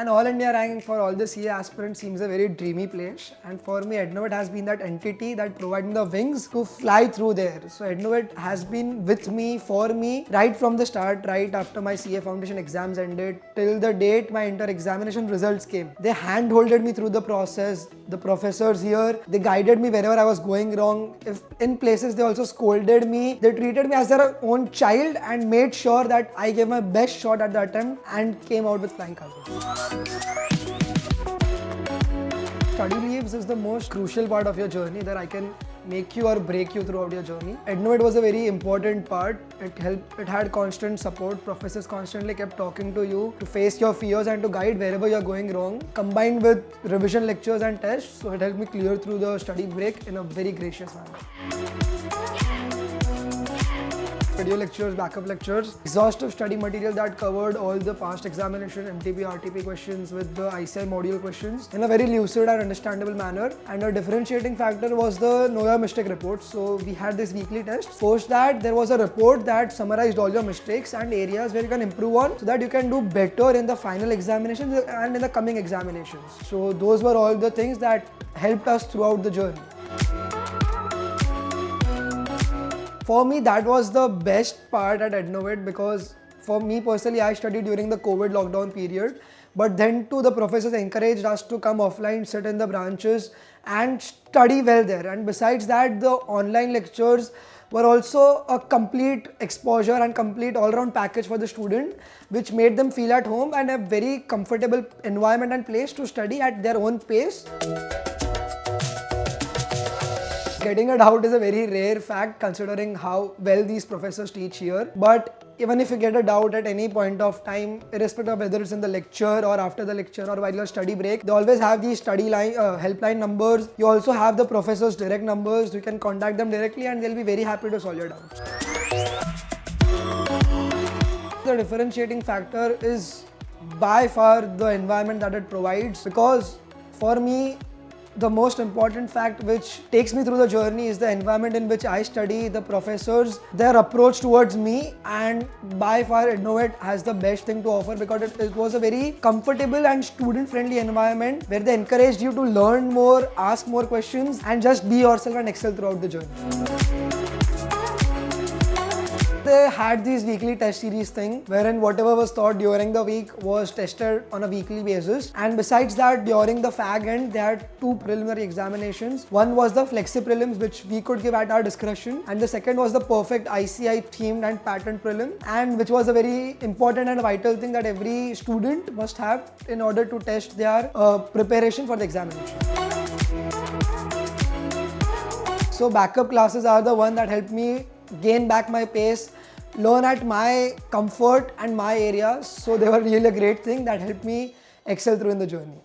An all India rank for all the CA aspirants seems a very dreamy place, and for me Ednovet has been that entity that provided me the wings to fly through there. So Ednovet has been with me, for me, right from the start, right after my CA foundation exams ended till the date my inter examination results came. They hand-holded me through the process. The professors here, they guided me wherever I was going wrong. If in places they also scolded me, they treated me as their own child and made sure that I gave my best shot at the attempt and came out with flying colors. Study leaves is the most crucial part of your journey that I can make you or break you throughout your journey. Ednovet was a very important part. It had constant support. Professors constantly kept talking to you to face your fears and to guide wherever you're going wrong, combined with revision lectures and tests. So it helped me clear through the study break in a very gracious manner. Video lectures, backup lectures, exhaustive study material that covered all the past examination, MTP, RTP questions with the ICI module questions in a very lucid and understandable manner. And a differentiating factor was the Know Your Mistake report. So we had this weekly test. Post that, there was a report that summarized all your mistakes and areas where you can improve on so that you can do better in the final examinations and in the coming examinations. So those were all the things that helped us throughout the journey. For me, that was the best part at Ednovet because for me personally, I studied during the COVID lockdown period. But then too, the professors encouraged us to come offline, sit in the branches and study well there. And besides that, the online lectures were also a complete exposure and complete all-round package for the student, which made them feel at home and a very comfortable environment and place to study at their own pace. Getting a doubt is a very rare fact considering how well these professors teach here. But even if you get a doubt at any point of time, irrespective of whether it's in the lecture or after the lecture or while your study break, they always have these study line helpline numbers. You also have the professors' direct numbers. You can contact them directly and they'll be very happy to solve your doubts. The differentiating factor is by far the environment that it provides, because for me, the most important fact which takes me through the journey is the environment in which I study, the professors, their approach towards me, and by far Ednovet has the best thing to offer because it was a very comfortable and student-friendly environment where they encouraged you to learn more, ask more questions and just be yourself and excel throughout the journey. They had these weekly test series thing wherein whatever was taught during the week was tested on a weekly basis, and besides that, during the fag end they had two preliminary examinations. One was the flexi prelims which we could give at our discretion, and the second was the perfect ICI themed and pattern prelim, and which was a very important and vital thing that every student must have in order to test their preparation for the examination. So backup classes are the one that helped me gain back my pace, learn at my comfort and my area. So they were really a great thing that helped me excel through in the journey.